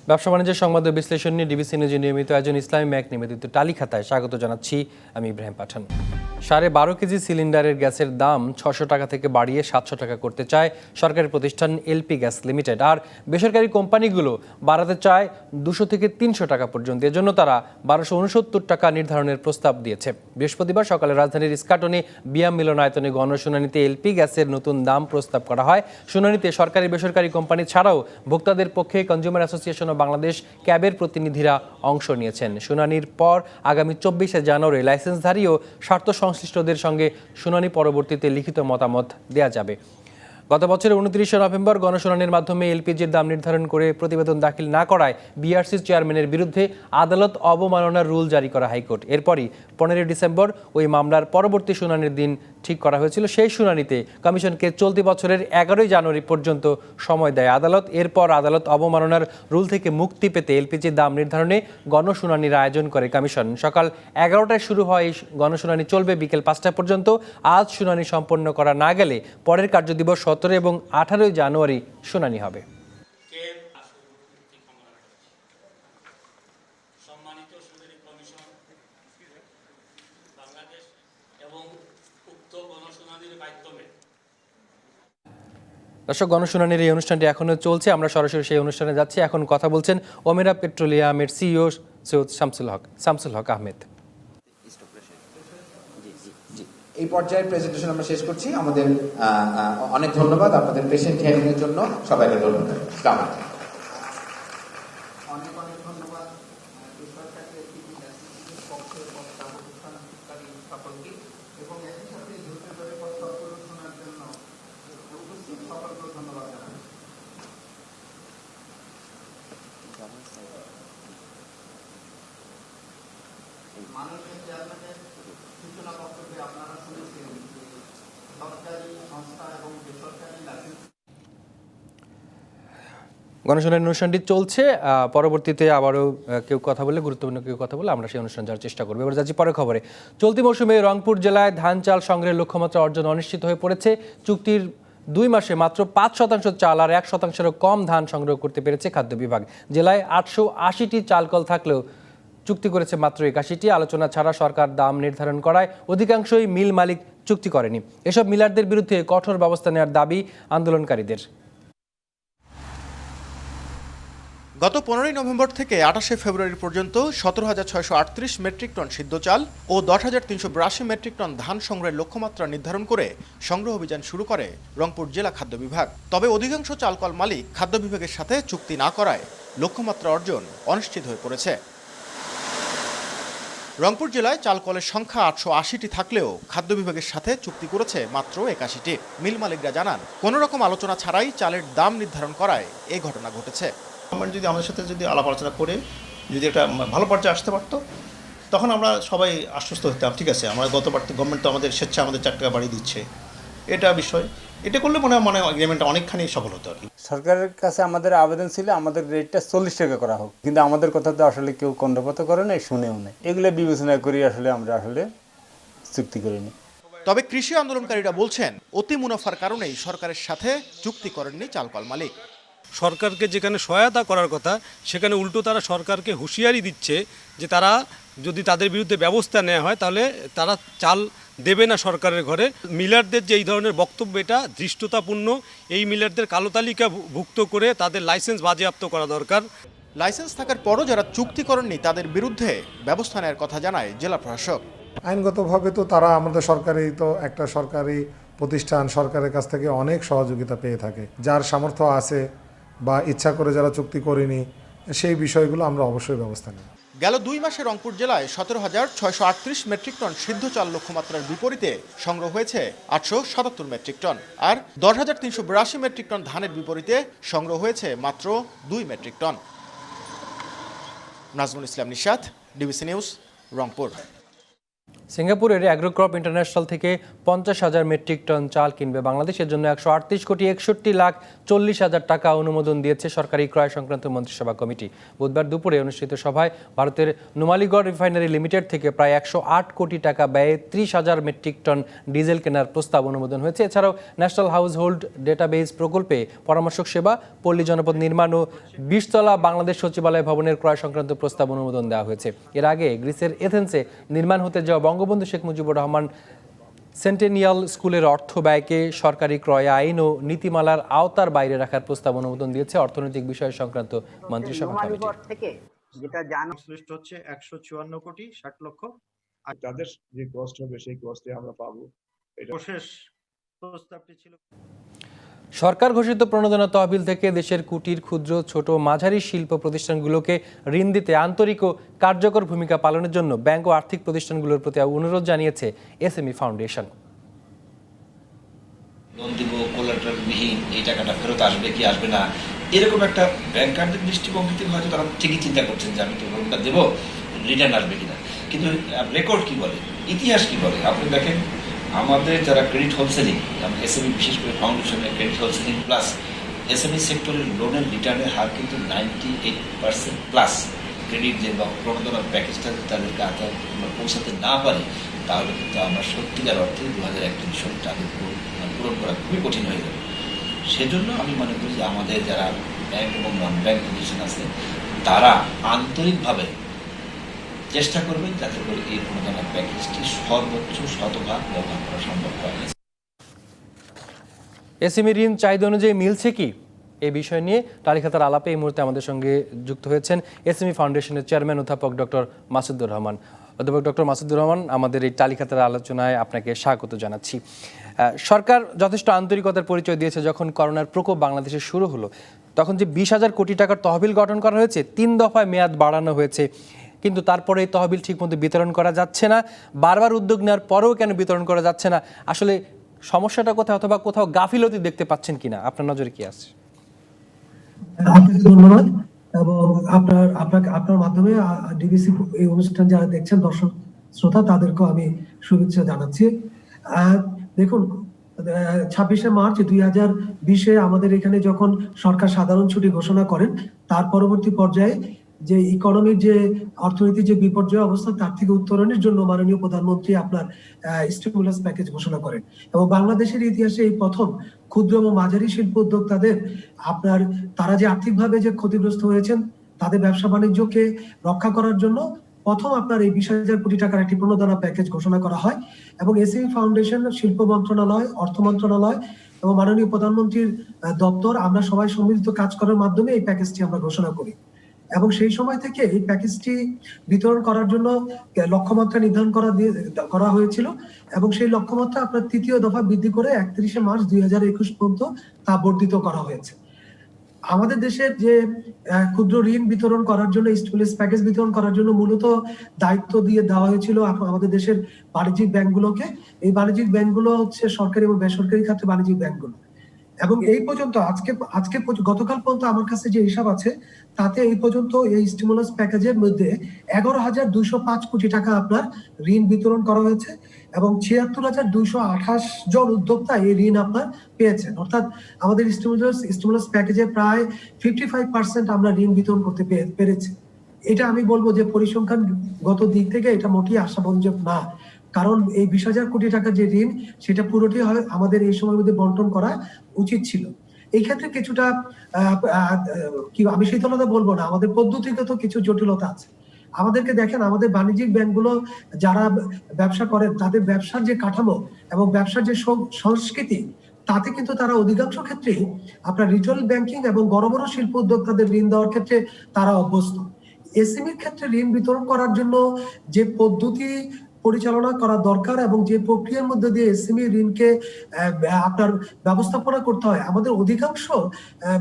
ব্যবসা বাণিজ্যের সংবাদ ও বিশ্লেষণ নিয়ে ডিবিসি নিউজের নিয়মিত আয়োজন ইসলামী ম্যাক নিবেদিত টালি খাতায় স্বাগত জানাচ্ছি আমি ইব্রাহিম পাঠান। 12.5 কেজি সিলিন্ডারের গ্যাসের দাম 600 টাকা থেকে বাড়িয়ে 700 টাকা করতে চায় সরকারি প্রতিষ্ঠান এলপি গ্যাস লিমিটেড, আর বেসরকারি কোম্পানিগুলো বাড়াতে চায় 200 থেকে 300 টাকা পর্যন্ত। এজন্য তারা 1269 টাকা নির্ধারণের প্রস্তাব দিয়েছে। বৃহস্পতিবার সকালে রাজধানীর ইস্কাটনে বিয়াম মিলনায়তনে গণশুনানিতে এলপি গ্যাসের নতুন দাম প্রস্তাব করা হয়। শুনানিতে সরকারি বেসরকারি কোম্পানি ছাড়াও ভোক্তাদের পক্ষে কনজিউমার অ্যাসোসিয়েশন অব বাংলাদেশ ক্যাবের প্রতিনিধিরা অংশ নিয়েছেন। শুনানির পর আগামী 24শে জানুয়ারি লাইসেন্সধারী ও স্বার্থ সংশ্লিষ্টদের সঙ্গে শুনানি পরবর্তীতে লিখিত মতামত দেয়া যাবে। গত বছরের 29শে নভেম্বর গণশুনানির মাধ্যমে এলপিজির দাম নির্ধারণ করে প্রতিবেদন দাখিল না করায় বিআরসির চেয়ারম্যানের বিরুদ্ধে আদালত অবমাননার রুল জারি করা হাইকোর্ট। এরপরই 15 ডিসেম্বর ওই মামলার পরবর্তী শুনানির দিন ঠিক করা হয়েছিল। সেই শুনানিতে কমিশনকে চলতি বছরের 11 জানুয়ারি পর্যন্ত সময় দেয় আদালত। এরপর আদালত অবমাননার রুল থেকে মুক্তি পেতে এলপিজির দাম নির্ধারণে গণশুনানির আয়োজন করে কমিশন। সকাল 11টায় শুরু হয় এই গণশুনানি, চলবে বিকেল 5টা পর্যন্ত। আজ শুনানি সম্পন্ন করা না গেলে পরের কার্যদিবস 17 এবং 18 জানুয়ারি শুনানি হবে। দর্শক, গণশুনানির এই অনুষ্ঠানটি এখনো চলছে, আমরা সরাসরি সেই অনুষ্ঠানে যাচ্ছি। এখন কথা বলছেন ওমেরা পেট্রোলিয়ামের সিইও সৈয়দ শামসুল হক আহমেদ। এই পর্যায়ে প্রেজেন্টেশন আমরা শেষ করছি। আমাদের অনেক ধন্যবাদ আপনাদের পেশেন্ট হিয়ারিং এর জন্য, সবাইকে ধন্যবাদ। আসসালামু আলাইকুম। অনেক ধন্যবাদ সকলকে, এবং একই সাথে ধৈর্য ধরে প্রস্তাবগুলো শোনার জন্য উপস্থিত সকলকে ধন্যবাদ জানাই। মাননীয় চেয়ারম্যানের সূচনা বক্তব্যে আপনারা শুনেছেন সরকারি সংস্থা এবং বেসরকারি লাইসেন্স। গণশুনানি অনুষ্ঠানটি চলছে, পরবর্তীতে আবারও কেউ কথা বলে, গুরুত্বপূর্ণ কেউ কথা বলে আমরা সেই অনুষ্ঠান যাওয়ার চেষ্টা করবো। এবার যাচ্ছি পরের খবরে। চলতি মৌসুমে রংপুর জেলায় ধান চাল সংগ্রহের লক্ষ্যমাত্রা অর্জন অনিশ্চিত হয়ে পড়েছে। চুক্তির 2 মাসে মাত্র 5% চাল আর 1%-এরও কম ধান সংগ্রহ করতে পেরেছে খাদ্য বিভাগ। জেলায় 880টি চালকল থাকলেও চুক্তি করেছে মাত্র 81টি। আলোচনা ছাড়া সরকার দাম নির্ধারণ করায় অধিকাংশই মিল মালিক চুক্তি করেনি। এসব মিলারদের বিরুদ্ধে কঠোর ব্যবস্থা নেওয়ার দাবি আন্দোলনকারীদের। গত 15 নভেম্বর থেকে 28 ফেব্রুয়ারি পর্যন্ত 17,638 মেট্রিক টন সিদ্ধ চাল ও 10,382 মেট্রিক টন ধান সংগ্রহের লক্ষ্যমাত্রা নির্ধারণ করে সংগ্রহ অভিযান শুরু করে রংপুর জেলা খাদ্য বিভাগ। তবে অধিকাংশ চালকল মালিক খাদ্য বিভাগের সাথে চুক্তি না করায় লক্ষ্যমাত্রা অর্জন অনিশ্চিত হয়ে পড়েছে। রংপুর জেলায় চালকলের সংখ্যা 880টি থাকলেও খাদ্য বিভাগের সাথে চুক্তি করেছে মাত্র 81টি। মিল মালিকরা জানান, কোনো রকম আলোচনা ছাড়াই চালের দাম নির্ধারণ করায় এই ঘটনা ঘটেছে। আমরা যদি আমাদের সাথে আলাপ আলোচনা করে যদি একটা ভালো পর্যায়ে আসতে পারতো, তখন আমরা সবাই আশ্বস্ত হতাম, ঠিক আছে আমরা গতবার গভর্নমেন্ট তো আমাদের স্বেচ্ছা আমাদের 4 টাকা বাড়িয়ে দিচ্ছে, এটা বিষয়। এটা করলে মনে হয় এগ্রিমেন্টটা অনেকখানি সফল হতো আর কি। সরকারের কাছে আমাদের আবেদন ছিল আমাদের রেটটা 40 টাকা করা হোক, কিন্তু আমাদের কথা তো আসলে কেউ কর্ণপাত করে নাই, শুনেও নেই। এগুলো বিবেচনা করি আমরা চুক্তি করিনি। তবে কৃষি আন্দোলনকারীরা বলছেন, অতি মুনাফার কারণেই সরকারের সাথে চুক্তি করেননি চালকল মালিক। সরকারকে যেখানে সহায়তা করার কথা সেখানে উল্টো তারা সরকারকে হুঁশিয়ারি দিচ্ছে যে তারা যদি তাদের বিরুদ্ধে ব্যবস্থা নেওয়া হয় তাহলে তারা চাল দেবে না সরকারের ঘরে। মিলারদের যে এই ধরনের বক্তব্য, এটা ধৃষ্টতাপূর্ণ। এই মিলারদের কালো তালিকা ভুক্ত করে তাদের লাইসেন্স বাজেয়াপ্ত করা দরকার। লাইসেন্স থাকার পরও যারা চুক্তি করেননি তাদের বিরুদ্ধে ব্যবস্থা নেওয়ার কথা জানায় জেলা প্রশাসক। আইনগতভাবে তো তারা আমাদের একটা সরকারি প্রতিষ্ঠান, সরকারের কাছ থেকে অনেক সহযোগিতা পেয়ে থাকে। যার সামর্থ্য আছে বা ইচ্ছা করে যারা চুক্তি করেনি, সেই বিষয়গুলো আমরা অবশ্যই ব্যবস্থা নেব। গেল 2 মাসে রংপুর জেলায় 17,638 মেট্রিক টন সিদ্ধ চাল লক্ষ্যমাত্রার বিপরীতে সংগ্রহ হয়েছে 877 মেট্রিক টন, আর 10,382 মেট্রিক টন ধানের বিপরীতে সংগ্রহ হয়েছে মাত্র 2 metric ton. Nazmul Islam Nishat, DBC news, Rangpur. সিঙ্গাপুরের অ্যাগ্রোক্রপ ইন্টারন্যাশনাল থেকে 50,000 মেট্রিক টন চাল কিনবে বাংলাদেশের জন্য 138,61,40,000 টাকা অনুমোদন দিয়েছে সরকারি ক্রয় সংক্রান্ত মন্ত্রিসভা কমিটি। বুধবার দুপুরে অনুষ্ঠিত সভায় ভারতের নুমালীগড় রিফাইনারি লিমিটেড থেকে প্রায় 108 কোটি টাকা ব্যয়ে 30,000 মেট্রিক টন ডিজেল কেনার প্রস্তাব অনুমোদন হয়েছে। এছাড়াও ন্যাশনাল হাউসহোল্ড ডেটাবেস প্রকল্পে পরামর্শক সেবা, পল্লী জনপদ নির্মাণ ও 20তলা বাংলাদেশ সচিবালয় ভবনের ক্রয় সংক্রান্ত প্রস্তাব অনুমোদন দেওয়া হয়েছে। এর আগে গ্রিসের এথেন্সে নির্মাণ হতে যাওয়া বঙ্গবন্ধু শেখ মুজিবুর রহমান সেন্টেনিয়াল স্কুলের অর্থ ব্যয়কে সরকারি ক্রয় আইন ও নীতিমালার আওতার বাইরে রাখার প্রস্তাব অনুমোদন দিয়েছে অর্থনৈতিক বিষয় সংক্রান্ত মন্ত্রিসভা কমিটি। যেটা জানা সংশ্লিষ্ট হচ্ছে 154 কোটি 60 লক্ষ, আর তাদের যে কষ্ট হবে সেই কষ্টে আমরা পাবো। এটা শেষ প্রস্তাবটি ছিল। সরকার ঘোষিত প্রণোদনা তহবিল থেকে দেশের কুটির, ক্ষুদ্র, ছোট মাঝারি শিল্প প্রতিষ্ঠানগুলোকে ঋণ দিতে আন্তরিক ও কার্যকর ভূমিকা পালনের জন্য ব্যাংক ও আর্থিক প্রতিষ্ঠানগুলোর প্রতি অনুরোধ জানিয়েছে এসএমই ফাউন্ডেশন। লোন দিব কোলাটারালবিহীন, এই টাকাটা ফেরত আসবে কি আসবে না, এরকম একটা ব্যাংকারদের দৃষ্টিভঙ্গি থেকে হয়তো তারা ঠিকই চিন্তা করছেন যে আমি তো লোনটা দেবো, রিটার্ন আসবে কিনা। কিন্তু রেকর্ড কি বলে, ইতিহাস কি বলে, আপনি দেখেন আমাদের যারা ক্রেডিট হোলসেলিং, এসএমই বিশেষ করে ফাউন্ডেশনের ক্রেডিট হোলসেলিং প্লাস এসএমই সেক্টরের লোনের রিটার্নের হার কিন্তু 98% প্লাস। ক্রেডিট যে প্রণোদনার প্যাকেজটা তাদেরকে আমরা পৌঁছাতে না পারি তাহলে কিন্তু আমরা সত্যিকার অর্থে 2031 সালের টার্গেট পূরণ করা খুবই কঠিন হয়ে যাবে। সেজন্য আমি মনে করি যে আমাদের যারা ব্যাংক এবং নন ব্যাংক প্রতিষ্ঠান আছে তারা আন্তরিকভাবে চেষ্টা করবেন যাতে করে এই প্রণোদনা প্যাকেজটি সর্বোচ্চ শতভাগ ব্যবহার করা সম্ভব হয়। এসএমই ঋণ চাহিদা অনুযায়ী মিলছে কি, এই বিষয় নিয়ে টালিখাতার আলাপে এই মুহূর্তে আমাদের সঙ্গে যুক্ত হয়েছেন এসএমই ফাউন্ডেশনের চেয়ারম্যান অধ্যাপক ডক্টর মাসুদুর রহমান। অধ্যাপক ডক্টর মাসুদুর রহমান, আমাদের এই টালিখাতার আলোচনায় আপনাকে স্বাগত জানাচ্ছি। সরকার যথেষ্ট আন্তরিকতার পরিচয় দিয়েছে যখন করোনার প্রকোপ বাংলাদেশে শুরু হলো, তখন যে 20,000 কোটি টাকার তহবিল গঠন করা হয়েছে, 3 দফায় মেয়াদ বাড়ানো হয়েছে, কিন্তু তারপরে এই তহবিল ঠিকমতো বিতরণ করা যাচ্ছে না। বারবার উদ্যোগ নেওয়ার পরেও কেন বিতরণ করা যাচ্ছে না? আসলে সমস্যাটা কোথায়, অথবা কোথাও গাফিলতি দেখতে পাচ্ছেন কিনা, আপনার নজরে কি আছে? আপনাকে ধন্যবাদ এবং আপনার মাধ্যমে ডিবিসি এই অনুষ্ঠান যারা দেখছেন দর্শক শ্রোতা তাদেরকেও আমি শুভেচ্ছা জানাচ্ছি। দেখুন, 26শে মার্চ 2020-এ আমাদের এখানে যখন সরকার সাধারণ ছুটি ঘোষণা করেন, তার পরবর্তী পর্যায়ে যে ইকোনমির যে অর্থনীতির যে বিপর্যয় অবস্থা তার থেকে উত্তরণের জন্য মাননীয় প্রধানমন্ত্রী আপনার স্টিমুলাস প্যাকেজ ঘোষণা করেন এবং বাংলাদেশের ইতিহাসে এই প্রথম ক্ষুদ্র এবং মাঝারি শিল্প উদ্যোক্তাদের তারা যে আর্থিকভাবে যে ক্ষতিগ্রস্ত হয়েছেন তাদের ব্যবসা বাণিজ্যকে রক্ষা করার জন্য প্রথম আপনার এই 20,000 কোটি টাকার একটি প্রণোদনা প্যাকেজ ঘোষণা করা হয় এবং এসএমই ফাউন্ডেশন, শিল্প মন্ত্রণালয়, অর্থ মন্ত্রণালয় এবং মাননীয় প্রধানমন্ত্রীর দপ্তর আমরা সবাই সম্মিলিত কাজ করার মাধ্যমে এই প্যাকেজটি আমরা ঘোষণা করি এবং সেই সময় থেকে এই প্যাকেজটি বিতরণ করার জন্য লক্ষ্যমাত্রা নির্ধারণ করা হয়েছিল এবং সেই লক্ষ্যমাত্রা আপনার 3য় দফা বৃদ্ধি করে 31শে মার্চ 2021 পর্যন্ত তা বর্ধিত করা হয়েছে। আমাদের দেশের যে ক্ষুদ্র ঋণ বিতরণ করার জন্য, স্টিমুলাস প্যাকেজ বিতরণ করার জন্য মূলত দায়িত্ব দিয়ে দেওয়া হয়েছিল আমাদের দেশের বাণিজ্যিক ব্যাংকগুলোকে। এই বাণিজ্যিক ব্যাংকগুলো হচ্ছে সরকারি এবং বেসরকারি খাতে বাণিজ্যিক ব্যাংকগুলো এবং এই পর্যন্ত আজকে গতকাল পর্যন্ত আমার কাছে যে হিসাব আছে তাতে এই পর্যন্ত এই স্টিমুলাস প্যাকেজের মধ্যে 11,205 কোটি টাকা আপনার ঋণ বিতরণ করা হয়েছে এবং 76,228 জন উদ্যোক্তা এই ঋণ আপনার পেয়েছেন। অর্থাৎ আমাদের স্টিমুলাস প্যাকেজে প্রায় 55% আমরা ঋণ বিতরণ করতে পেরেছি। এটা আমি বলবো যে পরিসংখ্যানগত দিক থেকে এটা মোটেই আশাবঞ্জক না, কারণ এই 20,000 কোটি টাকার যে ঋণ সেটা পুরোটাই আমাদের এই সময়ের মধ্যে বন্টন করা উচিত ছিল। এই ক্ষেত্রে কিছুটা আমি শীতলতা বলবো না, আমাদের পদ্ধতিগত কিছু জটিলতা আছে। আমাদেরকে দেখেন, আমাদের বাণিজ্যিক ব্যাংকগুলো যারা ব্যবসা করেন তাদের ব্যবসার যে কাঠামো এবং ব্যবসার যে সংস্কৃতি তাতে কিন্তু তারা অধিকাংশ ক্ষেত্রেই আপনার রিটেল ব্যাংকিং এবং বড় বড় শিল্প উদ্যোক্তাদের ঋণ দেওয়ার ক্ষেত্রে তারা অভ্যস্ত। এসএমইর ক্ষেত্রে ঋণ বিতরণ করার জন্য যে পদ্ধতি পরিচালনা করা দরকার এবং যে প্রক্রিয়ার মধ্যে দিয়ে এসএমই ঋণকে আপনার ব্যবস্থাপনা করতে হয়, আমাদের অধিকাংশ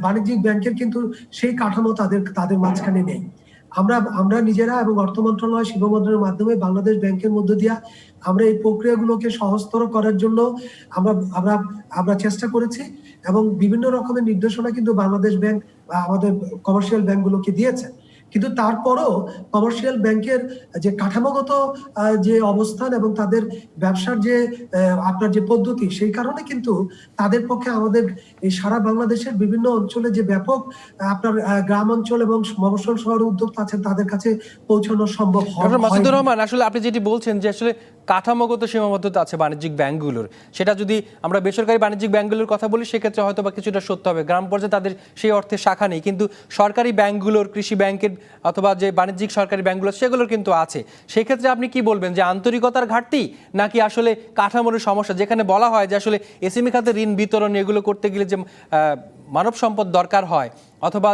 বাণিজ্যিক ব্যাংকের কিন্তু সেই কাঠামো তাদের মাঝখানে নেই। আমরা নিজেরা এবং অর্থ মন্ত্রণালয়, শিল্প মন্ত্রণালয়ের মাধ্যমে বাংলাদেশ ব্যাংকের মধ্য দিয়ে আমরা এই প্রক্রিয়াগুলোকে সহজতর করার জন্য আমরা চেষ্টা করেছি এবং বিভিন্ন রকমের নির্দেশনা কিন্তু বাংলাদেশ ব্যাংক আমাদের কমার্শিয়াল ব্যাংকগুলোকে দিয়েছে। কিন্তু তারপরও কমার্শিয়াল ব্যাংকের যে কাঠামোগত যে অবস্থান এবং তাদের ব্যবসার যে আপনার যে পদ্ধতি, সেই কারণে কিন্তু তাদের পক্ষে আমাদের এই সারা বাংলাদেশের বিভিন্ন অঞ্চলে যে ব্যাপক আপনার গ্রাম অঞ্চল এবং মফস্বল শহরের উদ্যোক্তা আছেন তাদের কাছে পৌঁছানো সম্ভব হয়। ডক্টর মাসুদুর রহমান, আসলে আপনি যেটি বলছেন যে আসলে কাঠামোগত সীমাবদ্ধতা আছে বাণিজ্যিক ব্যাংকগুলোর, সেটা যদি আমরা বেসরকারি বাণিজ্যিক ব্যাংকগুলোর কথা বলি সেক্ষেত্রে হয়তো বা কিছুটা সত্য হবে, গ্রাম পর্যায়ে তাদের সেই অর্থে শাখা নেই, কিন্তু সরকারি ব্যাংকগুলোর, কৃষি ব্যাংকের অথবা যে বাণিজ্যিক সরকারি ব্যাংকগুলো সেগুলোর কিন্তু আছে। সেক্ষেত্রে আপনি কি বলবেন যে আন্তরিকতার ঘাটতি নাকি আসলে কাঠামোর সমস্যা, যেখানে বলা হয় যে আসলে এসএমই খাতে ঋণ বিতরণ এগুলো করতে গেলে যে মানব সম্পদ দরকার হয় অথবা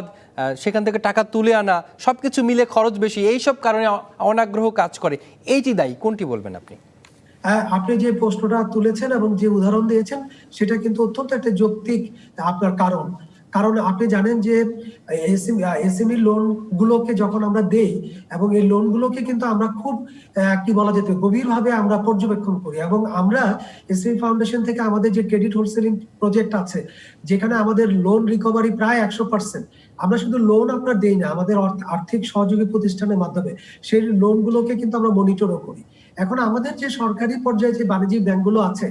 সেখান থেকে টাকা তুলে আনা, সবকিছু মিলে খরচ বেশি, এইসব কারণে অনাগ্রহ কাজ করে, এইটি দায়ী, কোনটি বলবেন আপনি? আপনি যে প্রশ্নটা তুলেছেন এবং যে উদাহরণ দিয়েছেন সেটা কিন্তু অত্যন্ত একটা যৌক্তিক আপনার কারণ আপনি জানেন যে এসএমই লোন গুলোকে যখন আমরা দেই এবং এই লোন গুলোকে কিন্তু আমরা খুব কি বলা যেত গভীরভাবে আমরা পর্যবেক্ষণ করি, এবং আমরা এসএমই ফাউন্ডেশন থেকে আমাদের যে ক্রেডিট হোলসেলিং প্রজেক্ট আছে যেখানে আমাদের লোন রিকভারি প্রায় 100%, আমরা শুধু লোন আপনার দেই না, আমাদের আর্থিক সহযোগী প্রতিষ্ঠানের মাধ্যমে সেই লোন গুলোকে কিন্তু আমরা মনিটরও করি। এখন আমাদের যে সরকারি পর্যায়ে যে বাণিজ্যিক ব্যাংকগুলো আছে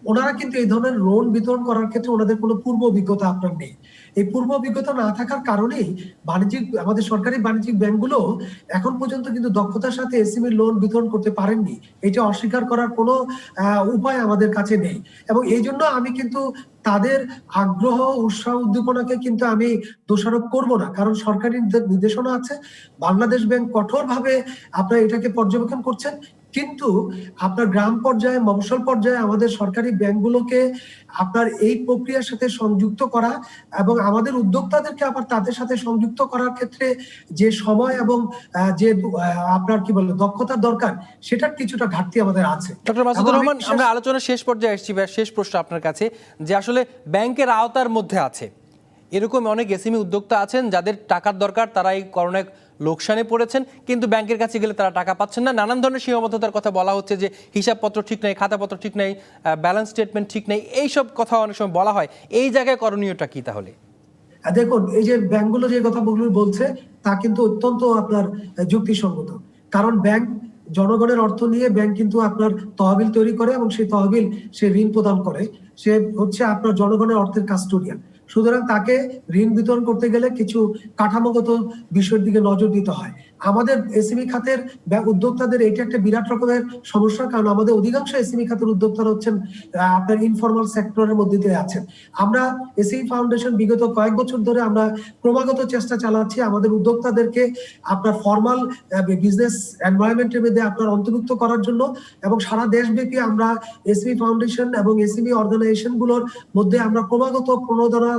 ওনারা কিন্তু এই ধরনের লোন বিতরণ করার ক্ষেত্রে ওনাদের কোনো পূর্ব অভিজ্ঞতা আপনার নেই। এই পূর্ব অভিজ্ঞতা না থাকার কারণেই আমাদের সরকারি বাণিজ্যিক ব্যাংকগুলো এখন পর্যন্ত কিন্তু দক্ষতার সাথে এসএমই লোন বিতরণ করতে পারেননি। এটা অস্বীকার করার কোনো উপায় আমাদের কাছে নেই, এবং এই জন্য আমি কিন্তু তাদের আগ্রহ, উৎসাহ, উদ্দীপনাকে কিন্তু আমি দোষারোপ করব না, কারণ সরকারি নির্দেশনা আছে, বাংলাদেশ ব্যাংক কঠোরভাবে আপনার এটাকে পর্যবেক্ষণ করছেন। কিন্তু আপনার গ্রাম পর্যায়ে, মফস্বল পর্যায়ে আমাদের সরকারি ব্যাংকগুলোকে আপনার এই প্রক্রিয়ার সাথে সংযুক্ত করা এবং আমাদের উদ্যোক্তাদেরকে আবার তাদের সাথে সংযুক্ত করার ক্ষেত্রে যে সময় এবং যে আপনার কি বলে দক্ষতার দরকার, সেটার কিছুটা ঘাটতি আমাদের আছে। ডক্টর মাসুদুর রহমান, আমরা আলোচনার শেষ পর্যায়ে এসেছি, শেষ প্রশ্ন আপনার কাছে, যে আসলে ব্যাংকের আওতার মধ্যে আছে এরকম অনেক এসএমই উদ্যোক্তা আছেন যাদের টাকার দরকার, তারা এই করোনায় লোকসানে পড়েছেন, কিন্তু ব্যাংকের কাছে গেলে তারা টাকা পাচ্ছেন না, নানান ধরনের সীমাবদ্ধতার কথা বলা হচ্ছে, যে হিসাবপত্র ঠিক নেই, খাতাপত্র ঠিক নেই, ব্যালেন্স স্টেটমেন্ট ঠিক নেই, এইসব কথা অনেক সময় বলা হয়। এই জায়গায় করণীয়টা কি তাহলে? দেখুন, এই যে ব্যাংকগুলো যে কথাগুলো বলছে তা কিন্তু অত্যন্ত আপনার যুক্তিসঙ্গত, কারণ ব্যাংক জনগণের অর্থ নিয়ে ব্যাংক কিন্তু আপনার তহবিল তৈরি করে এবং সেই তহবিল সে ঋণ প্রদান করে, সে হচ্ছে আপনার জনগণের অর্থের কাস্টোডিয়ান। সুতরাং তাকে ঋণ বিতরণ করতে গেলে কিছু কাঠামোগত বিষয়ের দিকে নজর দিতে হয়। আমাদের এসএমই খাতের উদ্যোক্তাদের এটা একটা বিরাট রকমের সমস্যা, কারণ আমাদের অধিকাংশ এসএমই খাতের উদ্যোক্তারা হচ্ছেন আপনার ইনফর্মাল সেক্টরের মধ্যে দিয়ে আছেন। আমরা এসএমই ফাউন্ডেশন বিগত কয়েক বছর ধরে আমরা ক্রমাগত চেষ্টা চালাচ্ছি আমাদের উদ্যোক্তাদেরকে আপনার ফর্মাল বিজনেস এনভায়রনমেন্টের মধ্যে আপনার অন্তর্ভুক্ত করার জন্য, এবং সারা দেশব্যাপী আমরা এসএমই ফাউন্ডেশন এবং এসএমই অর্গানাইজেশন গুলোর মধ্যে আমরা ক্রমাগত প্রণোদনা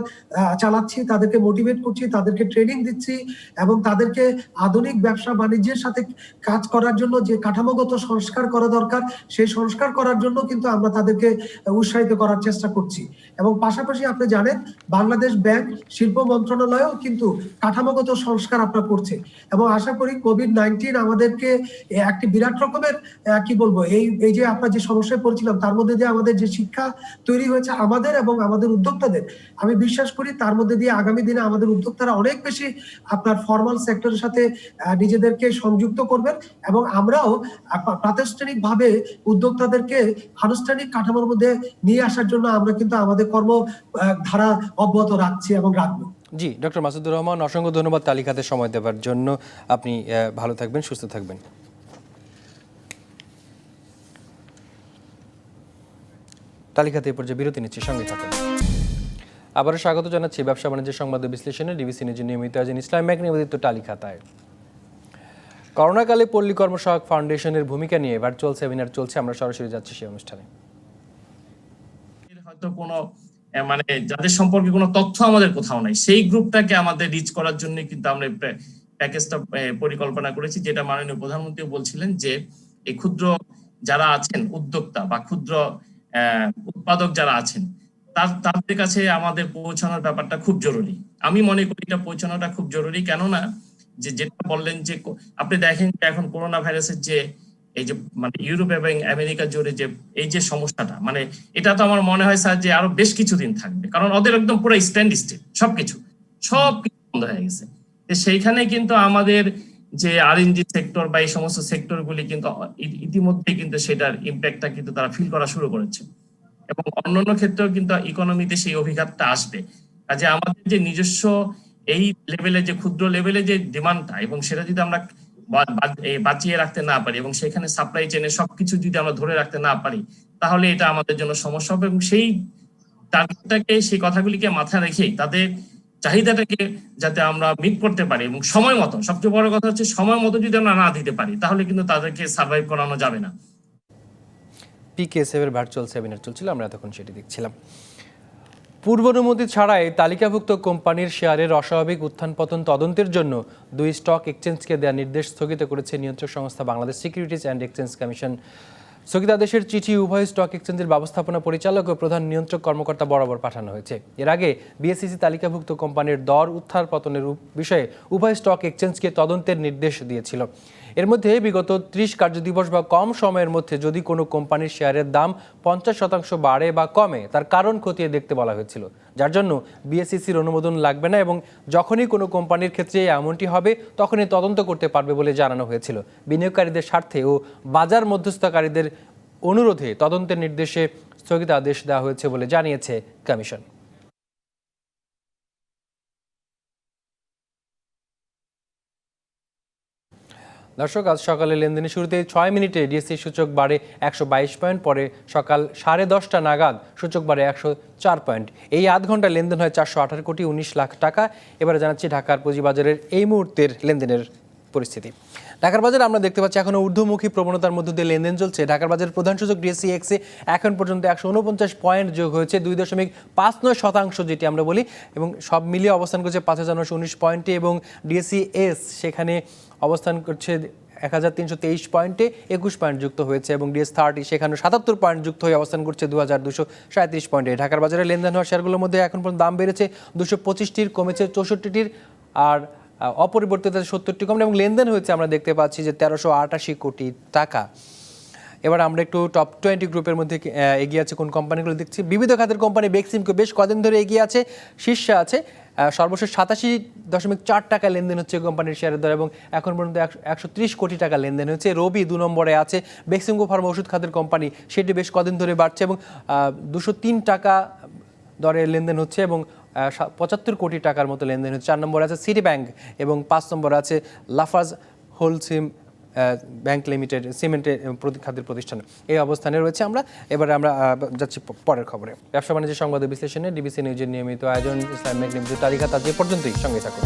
চালাচ্ছি, তাদেরকে মোটিভেট করছি, তাদেরকে ট্রেনিং দিচ্ছি, এবং তাদেরকে আধুনিক ব্যবসা বাণিজ্যের সাথে কাজ করার জন্য যে কাঠামোগত সংস্কার করা দরকার সেই সংস্কার করার জন্য কিন্তু আমরা তাদেরকে উৎসাহিত করার চেষ্টা করছি। এবং পাশাপাশি আপনি জানেন বাংলাদেশ ব্যাংক, শিল্প মন্ত্রণালয়ও কিন্তু কাঠামোগত সংস্কার আপনার করছে, এবং আশা করি কোভিড-19 আমাদেরকে একটি বিরাট রকমের কি বলবো এই যে আপনার যে সমস্যায় পড়েছিলাম তার মধ্যে দিয়ে আমাদের যে শিক্ষা তৈরি হয়েছে আমাদের এবং আমাদের উদ্যোক্তাদের, আমি বিশ্বাস করি তার মধ্যে দিয়ে আগামী দিনে আমাদের উদ্যোক্তারা অনেক বেশি আপনার ফর্মাল সেক্টরের সাথে নিজেদেরকে সংযুক্ত করবেন, এবং আমরাও প্রাতিষ্ঠানিকভাবে উদ্যোক্তাদেরকে আনুষ্ঠানিক কাঠামোর মধ্যে নিয়ে আসার জন্য আমরা কিন্তু আমাদের কর্মধারা অব্যাহত রাখছি এবং রাখবো। জি, ডক্টর মাসুদুর রহমান, অসংখ্য ধন্যবাদ তালিকাতে সময় দেওয়ার জন্য। আপনি ভালো থাকবেন, সুস্থ থাকবেন। তালিকাতে এই পর্যায়ে বিরতি নিচ্ছি, সঙ্গে থাকুন। আবারও স্বাগত জানাচ্ছি ব্যবসা বাণিজ্যের সংবাদ বিশ্লেষণে ডিবিসি নিউজের নিয়মিত আয়োজন ইসলাম ব্যাংক নিবেদিত তালিকাতায়। করোনাকালে পল্লী কর্মসহায়ক ফাউন্ডেশনের ভূমিকা নিয়ে ভার্চুয়াল সেমিনার চলছে, আমরা সরাসরি যাচ্ছি সেই অনুষ্ঠানে। হয়তো কোনো মানে যাদের সম্পর্কে কোনো তথ্য আমাদের কোথাও নাই, সেই গ্রুপটাকে আমাদের রিচ করার জন্য কিন্তু আমরা প্যাকেজটা পরিকল্পনা করেছি, যেটা মাননীয় প্রধানমন্ত্রী বলছিলেন যে এই ক্ষুদ্র যারা আছেন উদ্যোক্তা বা ক্ষুদ্র উৎপাদক যারা আছেন তাদের কাছে আমাদের পৌঁছানোর ব্যাপারটা খুব জরুরি। আমি মনে করি এটা পৌঁছানোটা খুব জরুরি, কেননা যেটা বললেন যে আপনি দেখেন যে এখন করোনা ভাইরাসের যে এই যে মানে ইউরোপ এবং আমেরিকা জুড়ে যে এই যে সমস্যাটা, মানে এটা তো আমার মনে হয় স্যার যে আরো বেশ কিছুদিন থাকবে, কারণ ওদের একদম পুরো স্ট্যান্ড স্টিল, সবকিছু বন্ধ হয়ে গেছে। তো সেইখানে কিন্তু আমাদের যে আরএনজি সেক্টর বা এই সমস্ত সেক্টরগুলি কিন্তু ইতিমধ্যে কিন্তু সেটার ইম্প্যাক্টটা কিন্তু তারা ফিল করা শুরু করেছে, এবং অন্যান্য ক্ষেত্রেও কিন্তু ইকোনমিতে সেই অভিঘাতটা আসবে। কাজে আমাদের যে নিজস্ব এই লেভেলে যে ক্ষুদ্র লেভেলে যে ডিমান্ডটা, এবং সেটা যদি আমরা বাঁচিয়ে রাখতে না পারি এবং সেখানে সাপ্লাই চেনে সবকিছু যদি আমরা ধরে রাখতে না পারি, তাহলে এটা আমাদের জন্য সমস্যা হবে। এবং সেই টার্গেটটাকে, সেই কথাগুলিকে মাথায় রেখেই তাদের চাহিদাটাকে যাতে আমরা মিট করতে পারি এবং সময় মতো, সবচেয়ে বড় কথা হচ্ছে সময় মতো যদি আমরা না দিতে পারি, তাহলে কিন্তু তাদেরকে সার্ভাইভ করানো যাবে না। পিকেএসএফ এর ভার্চুয়াল সেমিনার চলছিল, আমরা এতক্ষণ সেটি দেখছিলাম। পূর্বানুমতি ছাড়াই তালিকাভুক্ত কোম্পানির শেয়ারের অস্বাভাবিক উত্থান পতন তদন্তের জন্য 2 স্টক এক্সচেঞ্জকে দেওয়া নির্দেশ স্থগিত করেছে নিয়ন্ত্রক সংস্থা Bangladesh securities and exchange commission. স্থগিতাদেশের চিঠি উভয় স্টক এক্সচেঞ্জের ব্যবস্থাপনা পরিচালক ও প্রধান নিয়ন্ত্রক কর্মকর্তা বরাবর পাঠানো হয়েছে। এর আগে বিএসইসি তালিকাভুক্ত কোম্পানির দর উত্থান পতনের বিষয়ে উভয় স্টক এক্সচেঞ্জকে তদন্তের নির্দেশ দিয়েছিল। এর মধ্যে বিগত 30 কার্যদিবস বা কম সময়ের মধ্যে যদি কোনো কোম্পানির শেয়ারের দাম 50% বাড়ে বা কমে, তার কারণ খতিয়ে দেখতে বলা হয়েছিল, যার জন্য বিএসইসির অনুমোদন লাগবে না এবং যখনই কোনো কোম্পানির ক্ষেত্রে এমনটি হবে তখনই তদন্ত করতে পারবে বলে জানানো হয়েছিল। বিনিয়োগকারীদের স্বার্থে ও বাজার মধ্যস্থকারীদের অনুরোধে তদন্তের নির্দেশে স্থগিতাদেশ দেওয়া হয়েছে বলে জানিয়েছে কমিশন। দর্শক, আজ সকালে লেনদেনের শুরুতে 6 মিনিটে ডিএসসি সূচক বাড়ে 122 পয়েন্ট, পরে সকাল 10:30 নাগাদ সূচক বাড়ে 104 পয়েন্ট। এই আধ ঘন্টা লেনদেন হয় 418 কোটি 19 লাখ টাকা। এবারে জানাচ্ছি ঢাকার পুঁজিবাজারের এই মুহূর্তের লেনদেনের পরিস্থিতি। ঢাকার বাজারে আমরা দেখতে পাচ্ছি এখনো ঊর্ধ্বমুখী প্রবণতার মধ্য দিয়ে লেনদেন চলছে। ঢাকার বাজারের প্রধান সূচক ডিএসসি এক্সে এখন পর্যন্ত 149 পয়েন্ট যোগ হয়েছে, 2.59% যেটি আমরা বলি, এবং সব মিলিয়ে অবস্থান করছে 5,919 পয়েন্টে। এবং ডিএসসি এস সেখানে অবস্থান করছে 1,323 পয়েন্টে, 21 পয়েন্ট যুক্ত হয়েছে। এবং ডিএস 30 সেখানে 77 পয়েন্ট যুক্ত হয়ে অবস্থান করছে 2,237 পয়েন্টে। ঢাকার বাজারে লেনদেন হওয়া শেয়ারগুলোর মধ্যে এখন পর্যন্ত দাম বেড়েছে 225টির, কমেছে 64টির, আর অপরিবর্তিত 70টি কম, এবং লেনদেন হয়েছে আমরা দেখতে পাচ্ছি যে 1388 কোটি টাকা। এবার আমরা একটু টপ 20 গ্রুপের মধ্যে এগিয়ে আছে কোন কোম্পানিগুলো দেখছি। বিবিধ খাতের কোম্পানি বেক্সিমকো বেশ কদিন ধরে এগিয়ে আছে, শীর্ষে আছে। সর্বশেষ 87.4 টাকা লেনদেন হচ্ছে কোম্পানির শেয়ারের দর, এবং এখন পর্যন্ত 130 কোটি টাকা লেনদেন হচ্ছে। রবি 2 নম্বরে আছে। বেক্সিমকো ফার্মা ওষুধ খাতের কোম্পানি, সেটি বেশ কদিন ধরে বাড়ছে এবং 203 টাকা দরে লেনদেন হচ্ছে এবং 75 কোটি টাকার মতো লেনদেন হচ্ছে। 4 নম্বরে আছে সিটি ব্যাংক এবং 5 নম্বরে আছে লাফাজ হোলসিম ব্যাংক লিমিটেড, সিমেন্টের খাতের প্রতিষ্ঠান। এই অবস্থানে রয়েছে আমরা। এবারে আমরা যাচ্ছি পরের খবরে। ব্যবসা বাণিজ্য সংবাদ বিশ্লেষণে ডিবিসি নিউজের নিয়মিত আয়োজন ইসলাম মেঘ নিয়মিত তালিকা, তার যে পর্যন্তই সঙ্গে থাকুন।